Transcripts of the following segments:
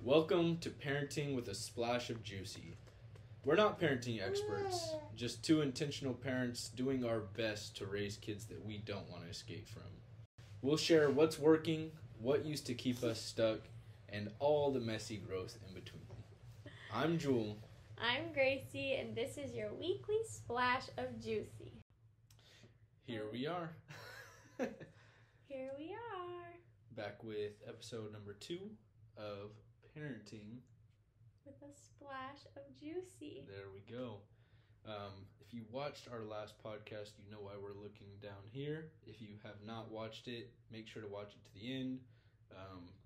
Welcome to Parenting with a Splash of Jewcie. We're not parenting experts, just two intentional parents doing our best to raise kids that we don't want to escape from. We'll share what's working, what used to keep us stuck, and all the messy growth in between. I'm Jewell. I'm Gracie, and this is your weekly splash of Jewcie. Here we are. Here we are. Back with episode number 2 of Parenting with a splash of Jewcie. There we go. If you watched our last podcast, you know why we're looking down here. If you have not watched it, make sure to watch it to the end,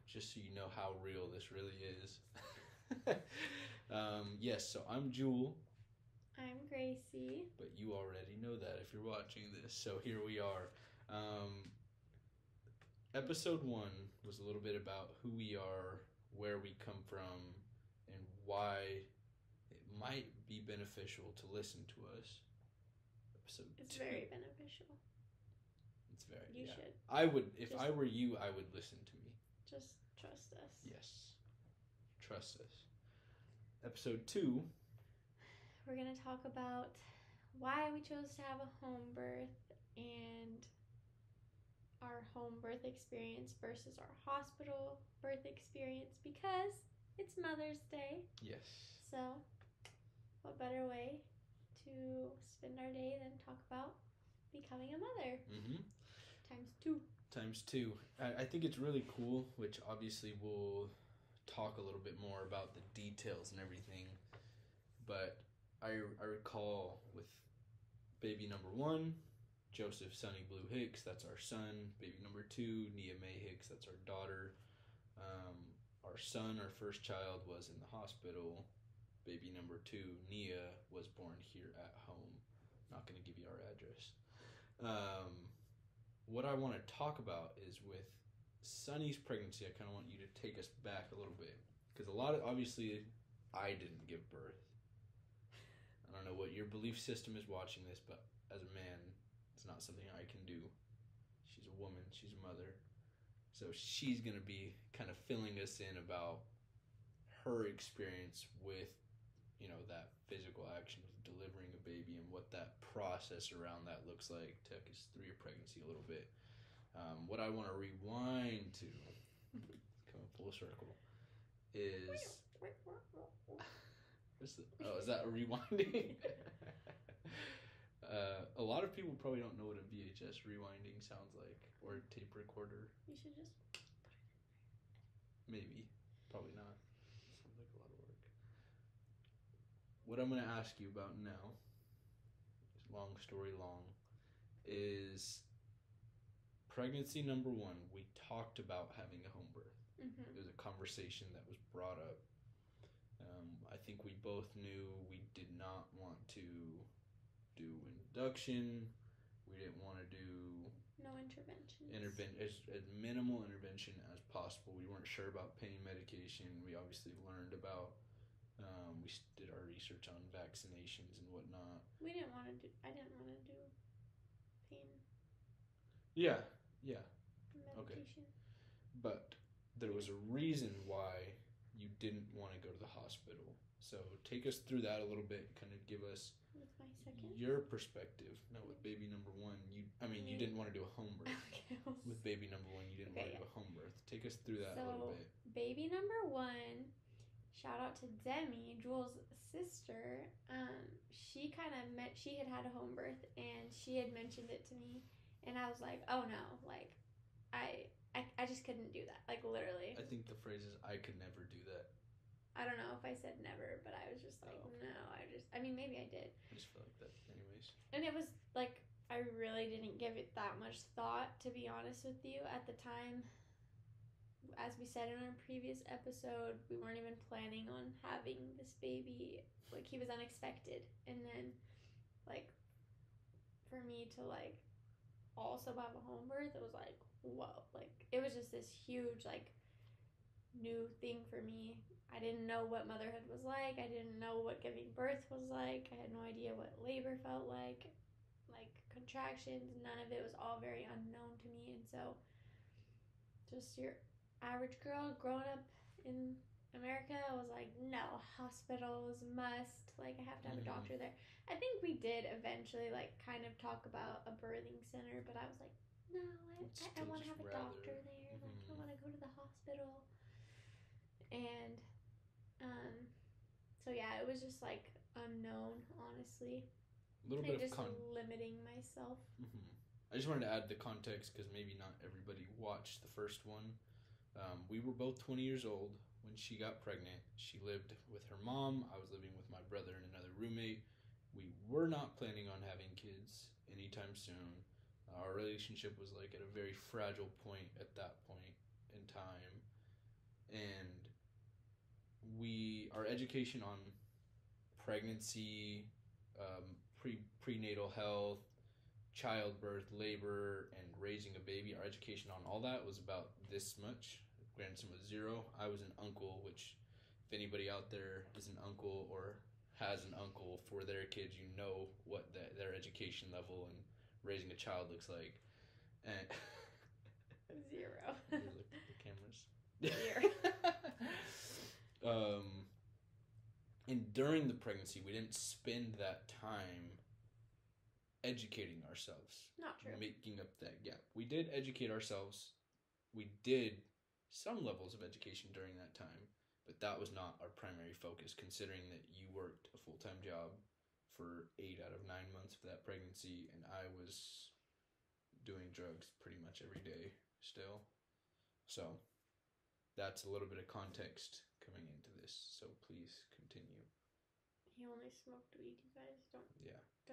just so you know how real this really is. Yes, so I'm Jewell. I'm Gracie. But you already know that if you're watching this. So here we are. Episode 1 was a little bit about who we are, where we come from, and why it might be beneficial to listen to us. Episode 2. It's very beneficial. It's very. You should. I would, if I were you, I would listen to me. Just trust us. Yes. Trust us. Episode 2. We're going to talk about why we chose to have a home birth and our home birth experience versus our hospital birth experience, because it's Mother's Day. Yes. So, what better way to spend our day than talk about becoming a mother? Mm-hmm. Times 2. I think it's really cool, which obviously we'll talk a little bit more about the details and everything. But I recall with baby number 1, Joseph Sonny Blue Hicks, that's our son. Baby number 2, Nia Mae Hicks, that's our daughter. Our son, our first child, was in the hospital. Baby number 2, Nia, was born here at home. Not going to give you our address. What I want to talk about is with Sonny's pregnancy. I kind of want you to take us back a little bit, because obviously I didn't give birth. I don't know what your belief system is watching this, but as a man, it's not something I can do. She's a woman, she's a mother. So she's going to be kind of filling us in about her experience with, that physical action of delivering a baby and what that process around that looks like. Take us through your pregnancy a little bit. What I want to rewind to, coming full circle, is... is that a rewinding? A lot of people probably don't know what a VHS rewinding sounds like, or a tape recorder. You should just put it in there. Maybe. Probably not. Sounds like a lot of work. What I'm going to ask you about now, long story long, is pregnancy number 1. We talked about having a home birth. Mm-hmm. It was a conversation that was brought up. I think we both knew we did not want to do induction. We didn't want to do no interventions. As minimal intervention as possible. We weren't sure about pain medication. We obviously learned about. We did our research on vaccinations and whatnot. I didn't want to do pain. Yeah. Medication. Okay. But there was a reason why you didn't want to go to the hospital. So take us through that a little bit. Kind of give us with my second? Your perspective. No, with baby number 1, you didn't want to do a home birth. Okay. With baby number 1, you didn't want to do a home birth. Take us through that a little bit. Baby number 1, shout out to Demi, Jewell's sister. She had a home birth, and she had mentioned it to me, and I was like, oh no, like, I just couldn't do that, like, literally. I think the phrase is, I could never do that. I don't know if I said never, but I was just like, no, maybe I did. I just feel like that anyways. And it was like, I really didn't give it that much thought, to be honest with you, at the time. As we said in our previous episode, we weren't even planning on having this baby. Like, he was unexpected. And then, like, for me to, like, also have a home birth, it was like, whoa. Like, it was just this huge, like, new thing for me. I didn't know what motherhood was like. I didn't know what giving birth was like. I had no idea what labor felt like contractions. None of it was all very unknown to me. And so just your average girl growing up in America was like, no, hospitals must. Like, I have to have a doctor there. I think we did eventually, like, kind of talk about a birthing center, but I was like, no, I want to have a doctor there. Like, I want to go to the hospital. And, so yeah, it was just like unknown, honestly. A little bit just limiting myself. I just wanted to add the context because maybe not everybody watched the first one. We were both 20 years old when she got pregnant. She lived with her mom. I was living with my brother and another roommate. We were not planning on having kids anytime soon. Our relationship was like at a very fragile point at that point in time. And our education on pregnancy, prenatal health, childbirth, labor, and raising a baby, our education on all that was about this much. Grandson was 0. I was an uncle, which if anybody out there is an uncle or has an uncle for their kids, you know what their education level and raising a child looks like. And 0. The cameras. 0. And during the pregnancy, we didn't spend that time educating ourselves. Not true. Making up that gap. We did educate ourselves. We did some levels of education during that time, but that was not our primary focus, considering that you worked a full-time job for 8 out of 9 months of that pregnancy, and I was doing drugs pretty much every day still. So that's a little bit of context coming into this, so please continue. He only smoked weed, you guys.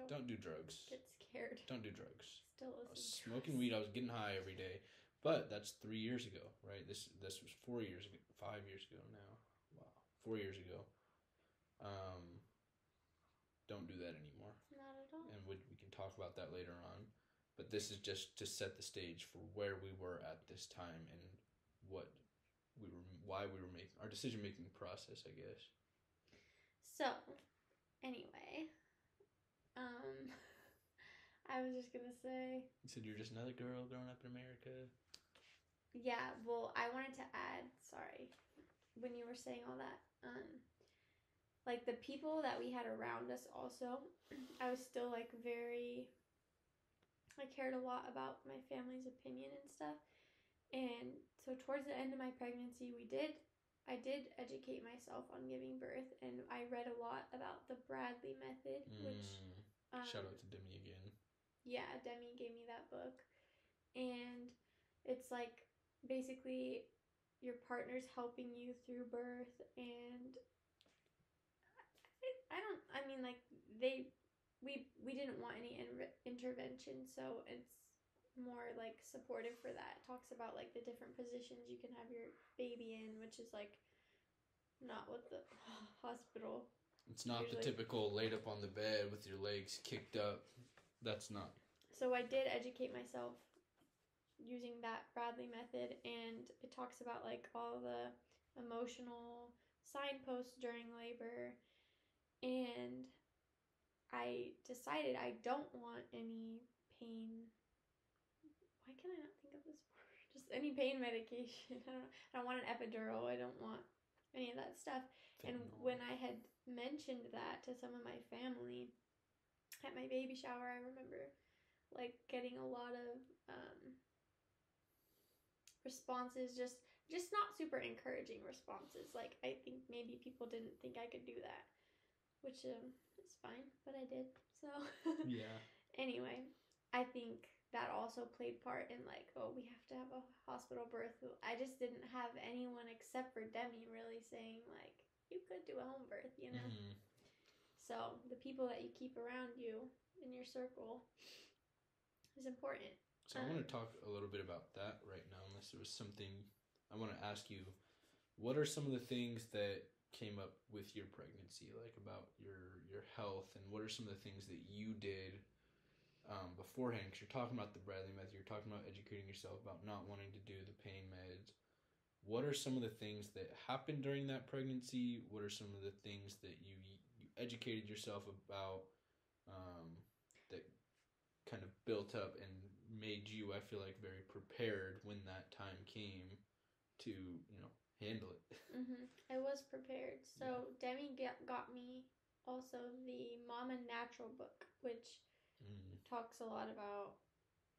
Don't do drugs. Get scared. Don't do drugs. Still I was smoking weed. I was getting high every day, but that's 3 years ago, right? This was 4 years ago, 5 years ago now. Wow, 4 years ago. Don't do that anymore. Not at all. And we can talk about that later on, but this is just to set the stage for where we were at this time and why we were making our decision-making process, I guess. So, anyway, I was just gonna say. You said you're just another girl growing up in America. Yeah, well, I wanted to add. Sorry, when you were saying all that, like the people that we had around us. Also, I was still like I cared a lot about my family's opinion and stuff. And so towards the end of my pregnancy, I did educate myself on giving birth, and I read a lot about the Bradley method, which shout out to Demi again. Yeah, Demi gave me that book, and it's like basically your partner's helping you through birth, and we didn't want any intervention, so it's more like supportive for that. It talks about like the different positions you can have your baby in, which is like not what the hospital. It's not usually. The typical laid up on the bed with your legs kicked up. That's not. So I did educate myself using that Bradley method, and it talks about like all the emotional signposts during labor, and I decided I don't want any pain. Why can I not think of this word? Just any pain medication. I don't want an epidural. I don't want any of that stuff. And when I had mentioned that to some of my family at my baby shower, I remember like getting a lot of responses, just not super encouraging responses. Like I think maybe people didn't think I could do that, which is fine, but I did. So yeah. Anyway, I think that also played part in like, oh, we have to have a hospital birth. I just didn't have anyone except for Demi really saying like, you could do a home birth, you know? Mm-hmm. So the people that you keep around you in your circle is important. So I want to talk a little bit about that right now, unless there was something I want to ask you. What are some of the things that came up with your pregnancy, like about your health, and what are some of the things that you did beforehand? Because you're talking about the Bradley method, you're talking about educating yourself about not wanting to do the pain meds. What are some of the things that happened during that pregnancy? What are some of the things that you educated yourself about that kind of built up and made you, I feel like, very prepared when that time came to, handle it. I was prepared. So Demi got me also the Mama Natural book, which talks a lot about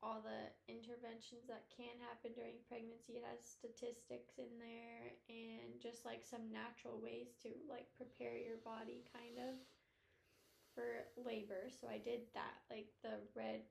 all the interventions that can happen during pregnancy. It has statistics in there and just like some natural ways to like prepare your body kind of for labor. So I did that, like the red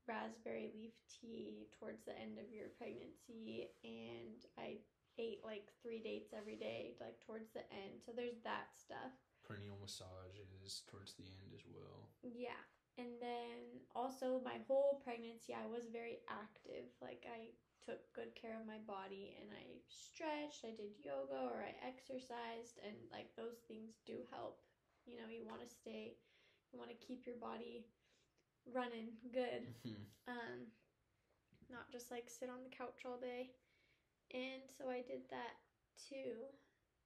raspberry leaf tea towards the end of your pregnancy, and I ate like 3 dates every day, like towards the end. So there's that stuff. Perineal massages towards the end as well. Yeah. And then also my whole pregnancy, I was very active. Like I took good care of my body and I stretched, I did yoga or I exercised, and like those things do help. You know, you want to keep your body running good. Not just like sit on the couch all day. And so I did that too.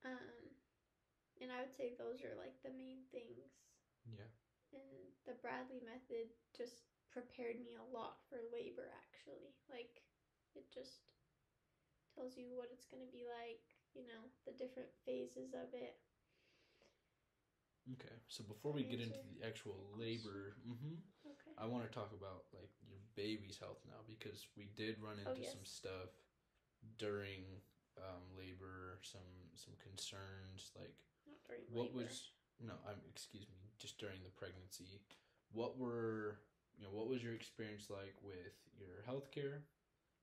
And I would say those are like the main things. Yeah. And the Bradley method just prepared me a lot for labor, actually. Like, it just tells you what it's going to be like, you know, the different phases of it. Okay, so before we get into the actual labor, okay, I want to talk about like your baby's health now, because we did run into some stuff during labor, some concerns, like not during what labor. Excuse me, just during the pregnancy. What was your experience like with your healthcare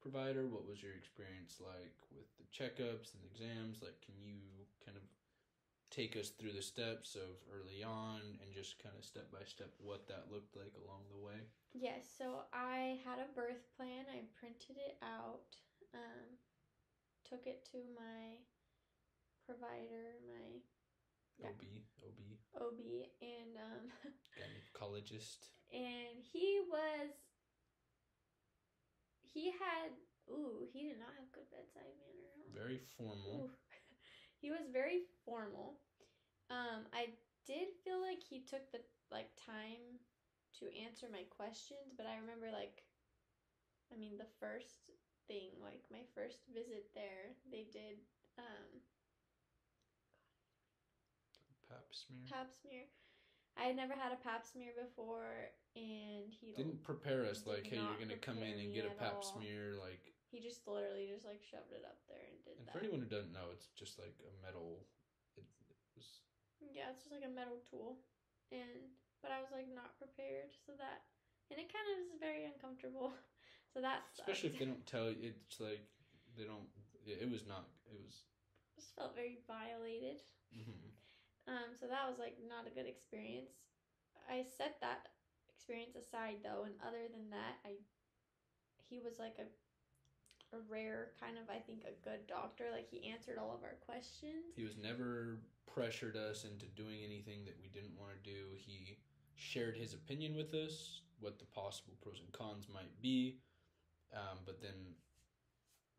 provider? What was your experience like with the checkups and the exams? Like, can you kind of take us through the steps of early on and just kind of step by step what that looked like along the way? Yes, so I had a birth plan. I printed it out, took it to my provider, my OB, and gynecologist. And he did not have good bedside manner. Very formal. He was very formal. I did feel like he took the time to answer my questions, but I remember the first thing, like my first visit there, they did pap smear. I had never had a pap smear before, and he didn't prepare us like, hey, you're gonna come in and get a pap smear. Like, he just literally just like shoved it up there and did that. And for anyone who doesn't know, it's just like a metal. Yeah, it's just like a metal tool, but I was like not prepared, and it kind of is very uncomfortable. So that's especially if they don't tell you. It's like they don't. It was not. It was. Just felt very violated. So that was like not a good experience. I set that experience aside though, and other than that, he was like a rare kind of, I think, a good doctor. Like he answered all of our questions. He was never pressured us into doing anything that we didn't want to do. He shared his opinion with us, what the possible pros and cons might be. But then,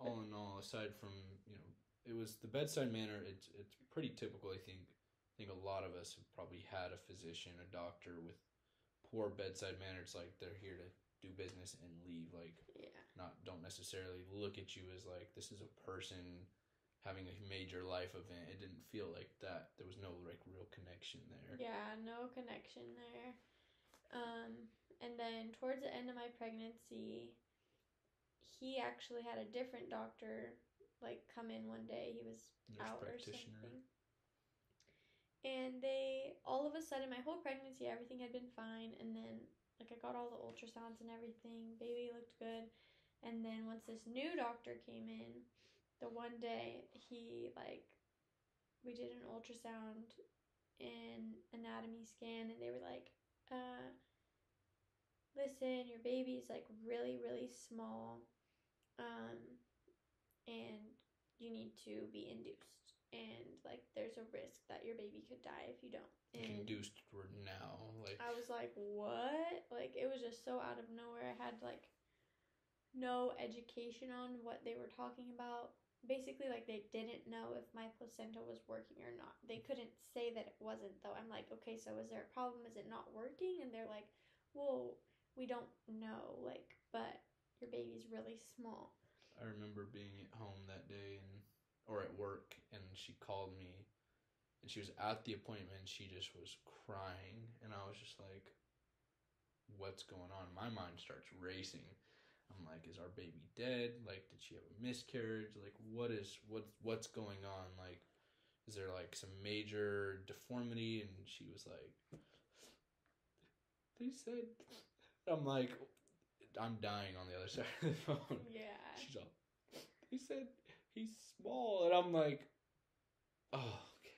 all in all, aside from, it was the bedside manner. It's pretty typical. I think a lot of us have probably had a physician, a doctor with poor bedside manner. It's like they're here to do business and leave. Like, don't necessarily look at you as like this is a person having a major life event. It didn't feel like that. There was no like real connection there. Yeah, no connection there. And then towards the end of my pregnancy, he actually had a different doctor like come in one day. He was out or something. And all of a sudden, my whole pregnancy, everything had been fine. And then like I got all the ultrasounds and everything. Baby looked good. And then once this new doctor came in, the one day we did an ultrasound and anatomy scan, and they were like, listen, your baby's like really, really small, and you need to be induced. And like there's a risk that your baby could die if you don't. And induced were now like I was like, what? Like it was just so out of nowhere. I had like no education on what they were talking about. Basically, like they didn't know if my placenta was working or not. They couldn't say that it wasn't though. I'm like, okay, so is there a problem? Is it not working? And they're like, well, we don't know, like, but your baby's really small. I remember being at home that day, and or at work, and she called me, and she was at the appointment, and she just was crying, and I was just like, what's going on? My mind starts racing. I'm like, is our baby dead? Like, did she have a miscarriage? Like, what's going on? Like, is there like some major deformity? And she was like, they said, I'm like, I'm dying on the other side of the phone. Yeah. She's all, they said he's small, and I'm like, oh, okay.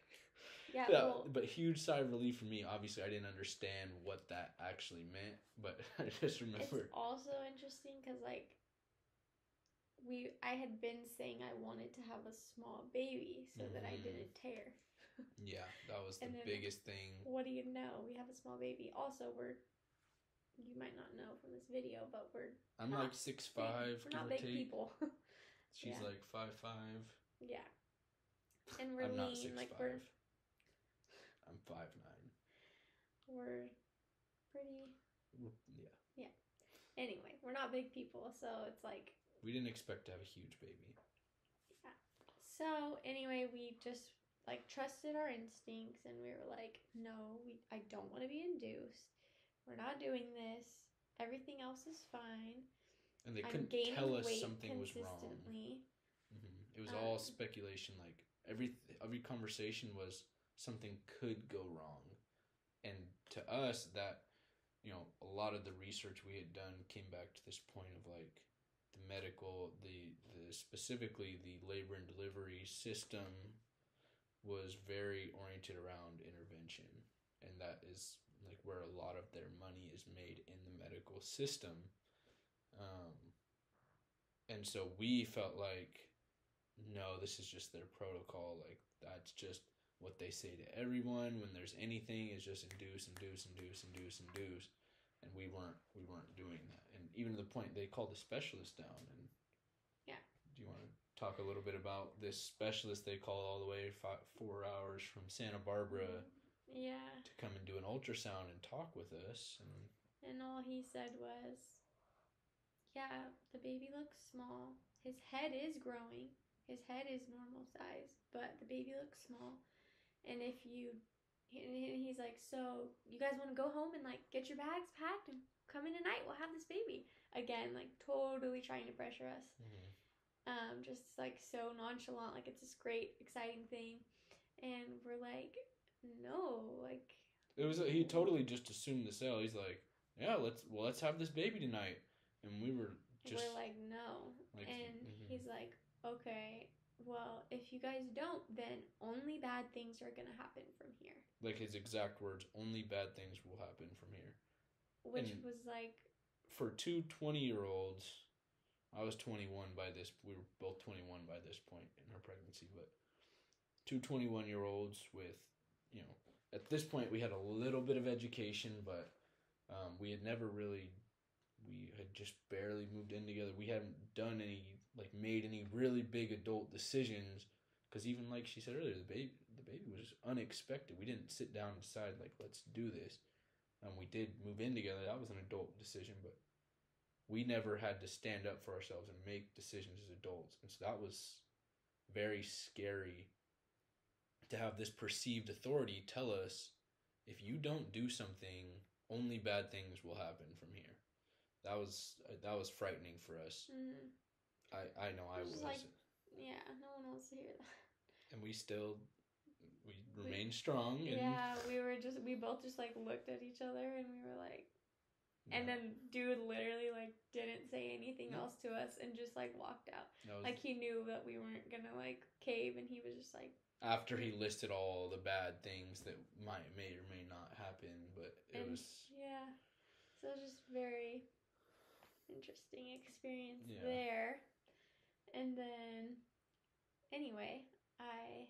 Yeah, well, but huge sigh of relief for me. Obviously, I didn't understand what that actually meant, but I just remember. It's also interesting because, like, I had been saying I wanted to have a small baby so that I didn't tear. Yeah, that was the biggest thing. What do you know? We have a small baby. Also, you might not know from this video, but I'm like 6'5", we're not big people. She's like 5'5". Yeah. And we're I'm not lean, 6'5". like I'm 5'9". We're pretty. Yeah. Yeah. Anyway, we're not big people, so it's like. We didn't expect to have a huge baby. Yeah. So anyway, we just like trusted our instincts, and we were like, no, I don't want to be induced. We're not doing this. Everything else is fine. And they couldn't tell us something was wrong. It was all speculation. Like every conversation was something could go wrong, and to us that, you know, a lot of the research we had done came back to this point of like the medical, the specifically the labor and delivery system was very oriented around intervention, and that is like where a lot of their money is made in the medical system. And so we felt like, no, this is just their protocol. Like, that's just what they say to everyone when there's anything, is just induce. And we weren't doing that. And even to the point they called the specialist down. And yeah. Do you want to talk a little bit about this specialist they called all the way 4 hours from Santa Barbara? Yeah. To come and do an ultrasound and talk with us. And all he said was, yeah, the baby looks small. His head is growing. His head is normal size, but the baby looks small. And he's like, so you guys want to go home and like get your bags packed and come in tonight? We'll have this baby. Again, like totally trying to pressure us. Just like so nonchalant, like it's this great, exciting thing. And we're like, no, like. He totally just assumed the sale. He's like, yeah, let's have this baby tonight. And we're like, no. Like, and he's like, okay, well, if you guys don't, then only bad things are going to happen from here. Like his exact words, only bad things will happen from here. Which was like. For two 20-year-olds, I was 21 by this, we were both 21 by this point in our pregnancy, but two 21-year-olds with, you know, at this point we had a little bit of education, but we had never really. We had just barely moved in together. We hadn't done made any really big adult decisions. Because even like she said earlier, the baby was unexpected. We didn't sit down and decide, like, let's do this. We did move in together. That was an adult decision. But we never had to stand up for ourselves and make decisions as adults. And so that was very scary to have this perceived authority tell us, if you don't do something, only bad things will happen from here. That was frightening for us. I know I was. Like, yeah, no one wants to hear that. And we remained strong. And yeah, we both just like looked at each other and we were like, and then dude literally like didn't say anything else to us and just like walked out. Like he knew that we weren't gonna like cave, and he was just like. After he listed all the bad things that may or may not happen, but it was. Yeah, so it was just very. Interesting experience there. And then anyway, I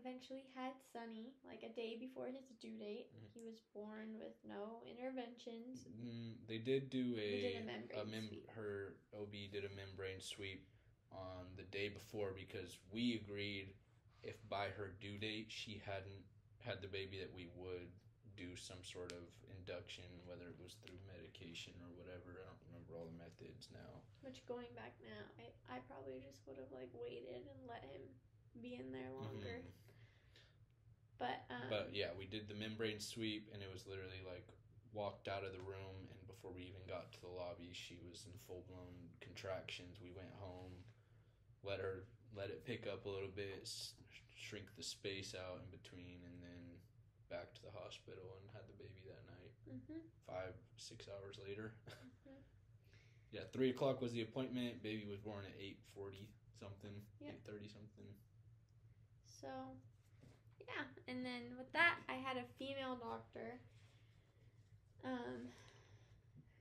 eventually had Sonny like a day before his due date. He was born with no interventions. They did do a membrane sweep. Her OB did a membrane sweep on the day before, because we agreed if by her due date she hadn't had the baby that we would do some sort of induction, whether it was through medication or whatever. I don't remember all the methods now. Which, going back now, I probably just would have like waited and let him be in there longer. Mm-hmm. But yeah, we did the membrane sweep, and it was literally like walked out of the room, and before we even got to the lobby, she was in full blown contractions. We went home, let it pick up a little bit, shrink the space out in between, and then back to the hospital and had the baby that night. 5-6 hours later. Yeah, 3:00 was the appointment. Baby was born at 8:40 something, 8:30 something. So, yeah, and then with that, I had a female doctor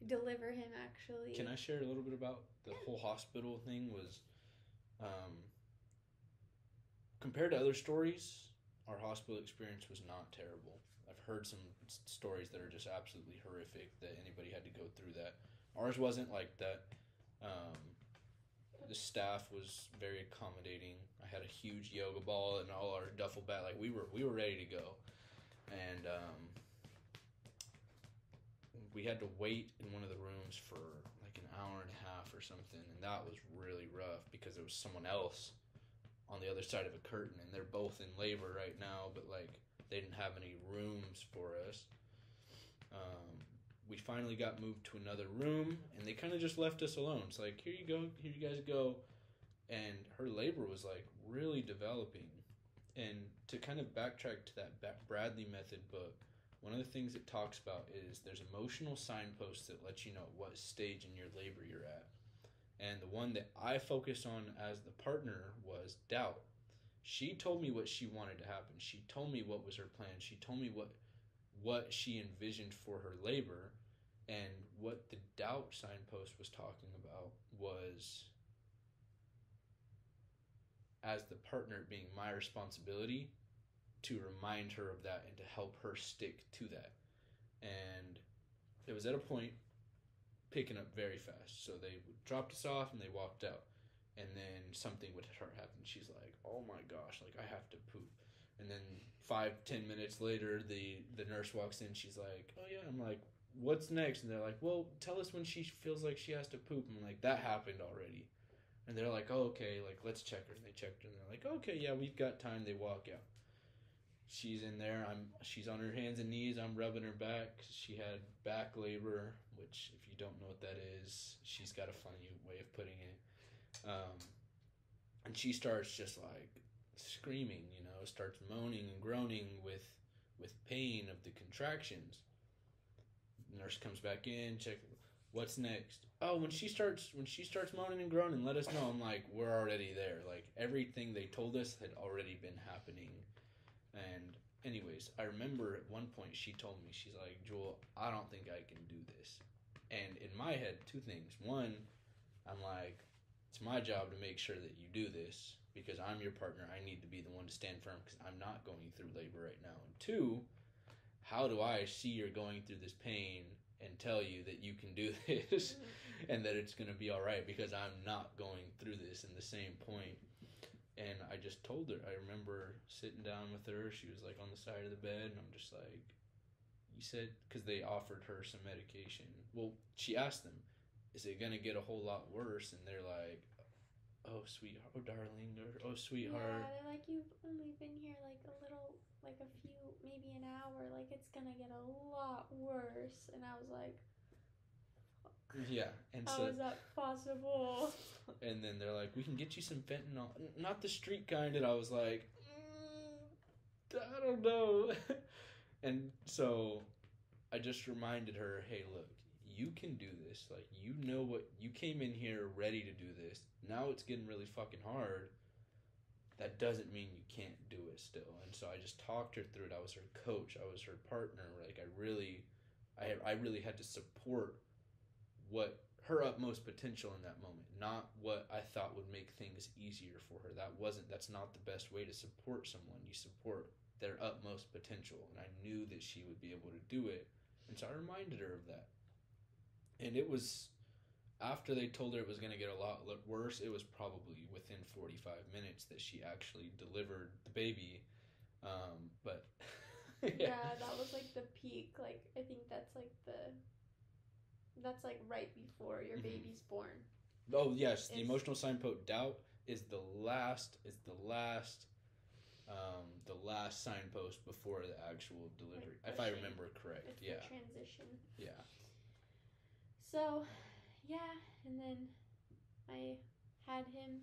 deliver him, actually. Can I share a little bit about the whole hospital thing? Was compared to other stories, our hospital experience was not terrible. I've heard some stories that are just absolutely horrific that anybody had to go through that. Ours wasn't like that. The staff was very accommodating. I had a huge yoga ball and all our duffel bag. Like we were ready to go, and we had to wait in one of the rooms for like an hour and a half or something, and that was really rough because there was someone else on the other side of a curtain, and they're both in labor right now, but like they didn't have any rooms for us. We finally got moved to another room, and they kind of just left us alone. It's like, here you go, here you guys go. And her labor was like really developing. And to kind of backtrack to that Bradley method book, one of the things it talks about is there's emotional signposts that let you know what stage in your labor you're at. And the one that I focused on as the partner was doubt. She told me what she wanted to happen. She told me what was her plan. She told me what she envisioned for her labor, and what the doubt signpost was talking about was, as the partner, being my responsibility to remind her of that and to help her stick to that. And it was at a point picking up very fast. So they dropped us off and they walked out, and then something would start happening. She's like, oh my gosh, like I have to poop. And then 5-10 minutes later, the nurse walks in. She's like, oh yeah. I'm like, what's next? And they're like, well, tell us when she feels like she has to poop. And I'm like, that happened already. And they're like, oh, okay, like let's check her. And they checked her, and they're like, okay, yeah, we've got time. They walk out. She's in there. She's on her hands and knees. I'm rubbing her back. She had back labor, which if you don't know what that is, she's got a funny way of putting it. And she starts just like screaming, starts moaning and groaning with pain of the contractions. The nurse comes back in, check, what's next? Oh, when she starts moaning and groaning, let us know. I'm like, we're already there. Like everything they told us had already been happening. And anyways, I remember at one point she told me, she's like, Jewell, I don't think I can do this. And in my head, two things. One, I'm like, it's my job to make sure that you do this because I'm your partner. I need to be the one to stand firm because I'm not going through labor right now. And two, how do I see you're going through this pain and tell you that you can do this and that it's going to be all right because I'm not going through this in the same point. And I just told her. I remember sitting down with her. She was like on the side of the bed, and I'm just like, you said, because they offered her some medication. Well, she asked them, is it going to get a whole lot worse? And they're like, oh, sweetheart, oh, darling, or oh, sweetheart. Yeah, they're like, you've only been here like a little, like a few, maybe an hour. Like, it's going to get a lot worse. And I was like, yeah, and how is that possible? And then they're like, we can get you some fentanyl, not the street kind. And I was like, I don't know. And so I just reminded her, hey, look, you can do this. Like, you know what, you came in here ready to do this. Now it's getting really fucking hard. That doesn't mean you can't do it still. And so I just talked her through it. I was her coach. I was her partner. Like, I really had to support what her utmost potential in that moment, not what I thought would make things easier for her. That's not the best way to support someone. You support their utmost potential, and I knew that she would be able to do it, and so I reminded her of that. And it was after they told her it was going to get a lot worse. It was probably within 45 minutes that she actually delivered the baby. But yeah, that was like the peak. Like, I think that's like right before your baby's born. Oh yes, the emotional signpost doubt, is the last signpost before the actual delivery, like if I remember correct. It's yeah. the transition. Yeah. So, yeah, and then I had him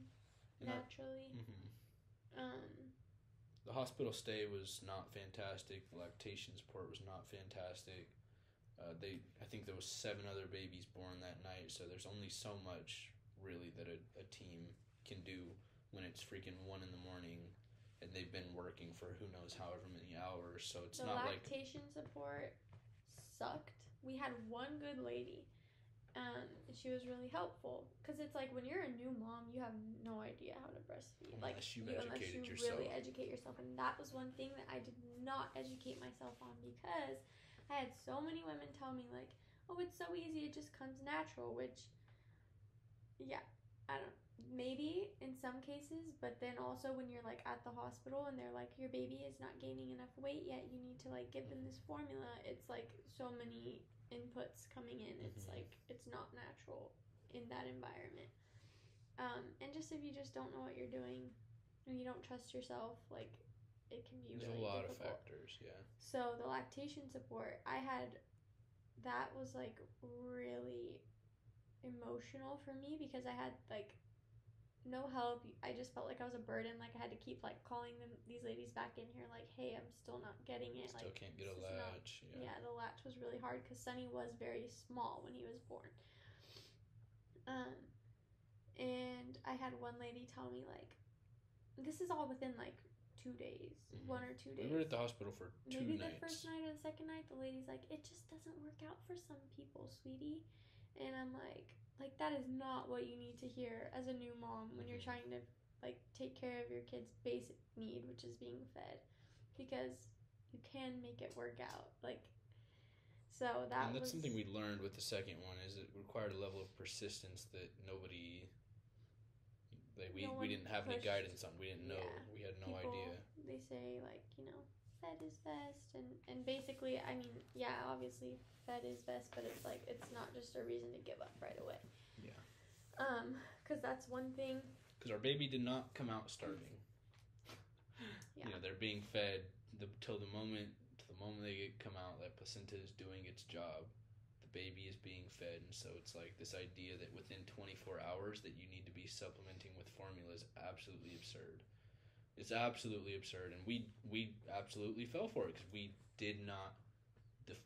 naturally. The hospital stay was not fantastic. The lactation support was not fantastic. I think there was 7 other babies born that night, so there's only so much really that a team can do when it's freaking 1 a.m. and they've been working for who knows however many hours. So it's not like the lactation support sucked. We had one good lady. She was really helpful because it's like when you're a new mom, you have no idea how to breastfeed. Unless you really educate yourself, and that was one thing that I did not educate myself on because I had so many women tell me like, "Oh, it's so easy; it just comes natural." Which, yeah, I don't. Maybe in some cases, but then also when you're like at the hospital and they're like, "Your baby is not gaining enough weight yet. You need to like give them this formula." It's like so many inputs coming in. It's like it's not natural in that environment. And just if you just don't know what you're doing and you don't trust yourself, like it can be There's really a lot difficult. of factors, yeah. So the lactation support that was like really emotional for me because I had like no help. I just felt like I was a burden. Like I had to keep like calling these ladies back in here like, hey, I'm still not getting it. Still like can't get a latch. Yeah, the latch was really hard because Sonny was very small when he was born. And I had one lady tell me like, this is all within like 2 days, 1 or 2 days. We were at the hospital for 2 Maybe nights. The first night or the second night, the lady's like, it just doesn't work out for some people, sweetie. And I'm like that is not what you need to hear as a new mom when you're trying to like take care of your kid's basic need, which is being fed, because you can make it work out. Like, so that's something we learned with the second one is it required a level of persistence that nobody, like we didn't have any guidance on. We didn't know. We had no idea. They say like, fed is best, and basically, I mean, yeah, obviously fed is best, but it's like it's not just a reason to give up right away. Yeah. Because that's one thing. Because our baby did not come out starving. Yeah. They're being fed till the moment they come out. That placenta is doing its job. The baby is being fed, and so it's like this idea that within 24 hours that you need to be supplementing with formula is absolutely absurd. It's absolutely absurd, and we absolutely fell for it because we did not. The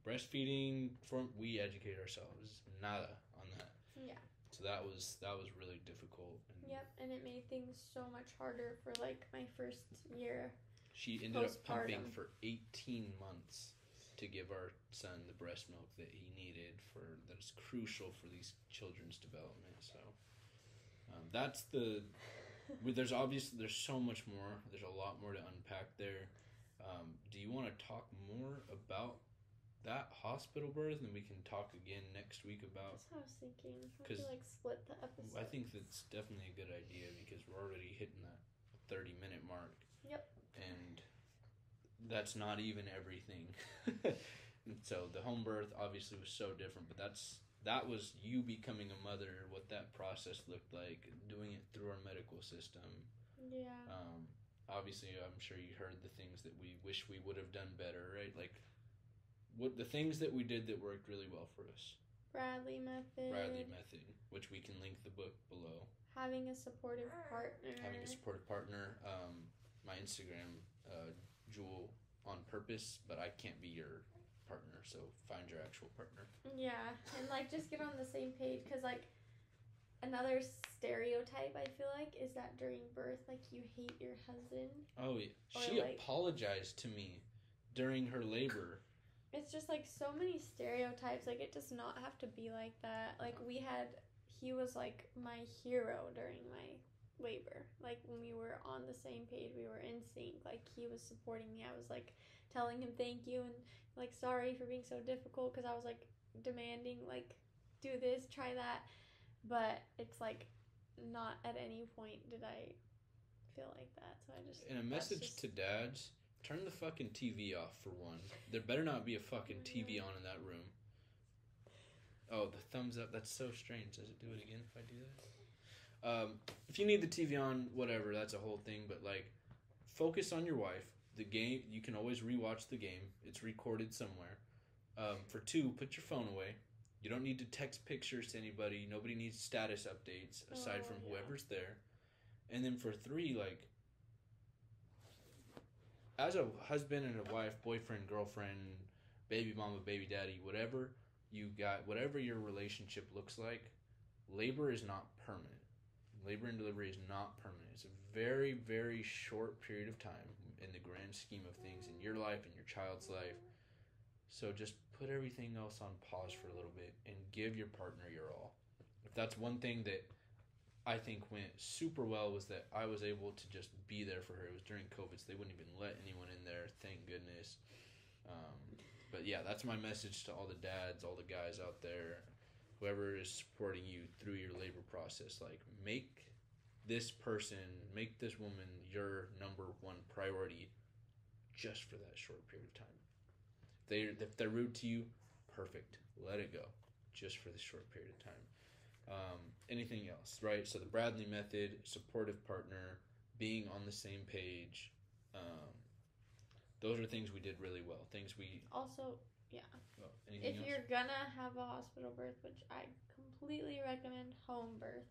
breastfeeding we educate ourselves nada on that. Yeah. So that was really difficult. Yep, and it made things so much harder for like my first year. She ended up pumping for 18 months to give our son the breast milk that he needed that is crucial for these children's development. So that's there's so much more. There's a lot more to unpack there. Do you want to talk more about that hospital birth, and we can talk again next week about? That's what I was thinking. We could like split the episode. I think that's definitely a good idea because we're already hitting that 30-minute mark. Yep. And that's not even everything. So the home birth obviously was so different, but that was you becoming a mother, what that process looked like, doing it through our medical system. Yeah. Obviously, I'm sure you heard the things that we wish we would have done better, right? Like, what the things that we did that worked really well for us. Bradley method, which we can link the book below. Having a supportive partner. My Instagram, Jewell on purpose, but I can't be your partner, so find your actual partner. Yeah, and like just get on the same page, because like another stereotype I feel like is that during birth, like you hate your husband. Oh yeah, she apologized to me during her labor. It's just like so many stereotypes. Like it does not have to be like that. Like he was like my hero during my labor. Like when we were on the same page, we were in sync. Like he was supporting me. I was like telling him thank you and like sorry for being so difficult, because I was like demanding like do this, try that, but it's like not at any point did I feel like that. So I just, and a message to dads: turn the fucking TV off for one. There better not be a fucking TV on in that room. Oh, the thumbs up. That's so strange. Does it do it again if I do that? If you need the TV on, whatever, that's a whole thing. But like, focus on your wife. The game, you can always rewatch the game. It's recorded somewhere. For 2, put your phone away. You don't need to text pictures to anybody. Nobody needs status updates aside from whoever's there. And then for 3, like, as a husband and a wife, boyfriend, girlfriend, baby mama, baby daddy, whatever you got, whatever your relationship looks like, labor is not permanent. Labor and delivery is not permanent. It's a very, very short period of time in the grand scheme of things in your life and your child's life. So just put everything else on pause for a little bit and give your partner your all. If that's one thing that I think went super well, was that I was able to just be there for her. It was during COVID, so they wouldn't even let anyone in there, thank goodness. But yeah, that's my message to all the dads, all the guys out there, whoever is supporting you through your labor process. Like, make this person, make this woman your number one priority just for that short period of time. If they're rude to you, perfect. Let it go. Just for the short period of time. Anything else, right? So the Bradley method, supportive partner, being on the same page. Those are things we did really well. Things we... Also, yeah. Oh, if you're gonna have a hospital birth, which I completely recommend home birth,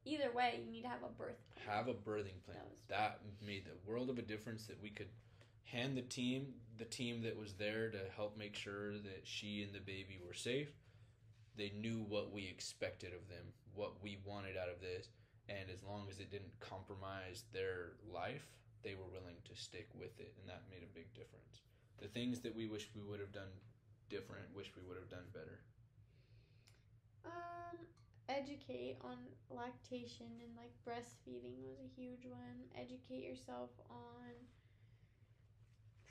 either way, you need to have a birth plan. Have a birthing plan. That made the world of a difference, that we could hand the team that was there to help make sure that she and the baby were safe. They knew what we expected of them, what we wanted out of this, and as long as it didn't compromise their life, they were willing to stick with it, and that made a big difference. The things that we wish we would have done different, wish we would have done better. Educate on lactation and like breastfeeding was a huge one. Educate yourself on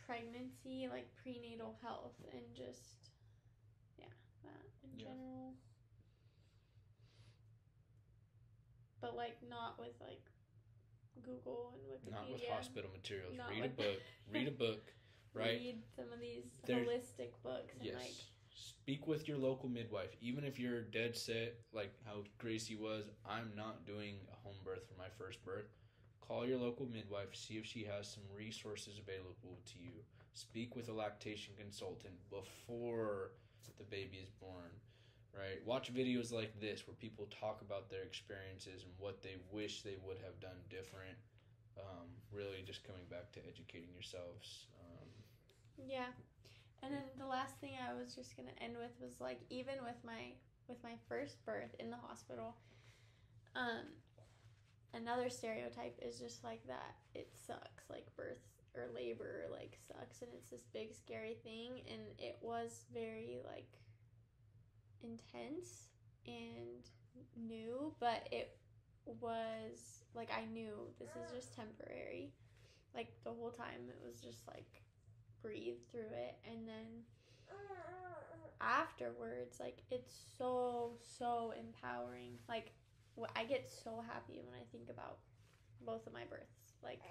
pregnancy, like prenatal health, and just that in general. But like not with like Google and Wikipedia. Not with hospital materials. Read a book, right? Read some of these holistic books. And yes. Speak with your local midwife. Even if you're dead set, like how Gracie was, I'm not doing a home birth for my first birth. Call your local midwife. See if she has some resources available to you. Speak with a lactation consultant before the baby is born. Right? Watch videos like this where people talk about their experiences and what they wish they would have done different. Really just coming back to educating yourselves. Yeah. And then the last thing I was just going to end with was like, even with my first birth in the hospital, another stereotype is just like that it sucks, like birth or labor like sucks, and it's this big scary thing, and it was very like intense and new, but it was like I knew this is just temporary. Like the whole time it was just like breathe through it, and then afterwards, like it's so empowering. Like I get so happy when I think about both of my births. Like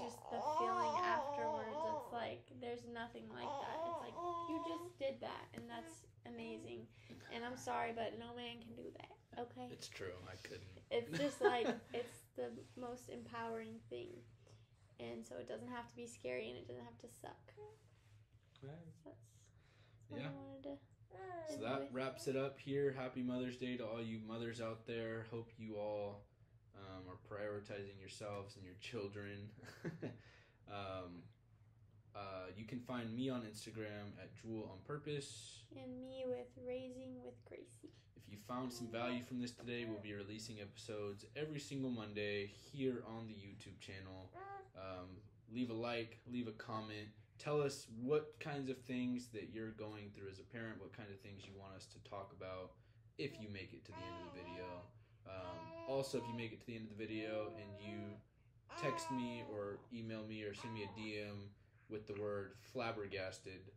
just the feeling afterwards, it's like there's nothing like that. It's like you just did that, and that's amazing. And I'm sorry, but no man can do that. Okay? It's true. I couldn't. It's just like it's the most empowering thing. And so it doesn't have to be scary, and it doesn't have to suck. Right. That's what I wanted to. So that wraps it up here. Happy Mother's Day to all you mothers out there. Hope you all are prioritizing yourselves and your children. You can find me on Instagram at Jewell on Purpose. And me with Raising with Gracie. If you found some value from this today, we'll be releasing episodes every single Monday here on the YouTube channel. Leave a like, leave a comment. Tell us what kinds of things that you're going through as a parent, what kind of things you want us to talk about if you make it to the end of the video. Also, if you make it to the end of the video and you text me or email me or send me a DM with the word flabbergasted,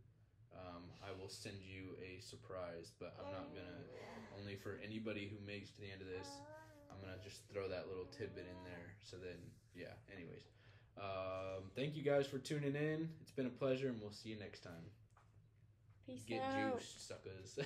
I will send you a surprise, but I'm not going to, only for anybody who makes it to the end of this, I'm going to just throw that little tidbit in there. So then, yeah, anyways. Thank you guys for tuning in. It's been a pleasure, and we'll see you next time. Peace Get out. juiced, suckers.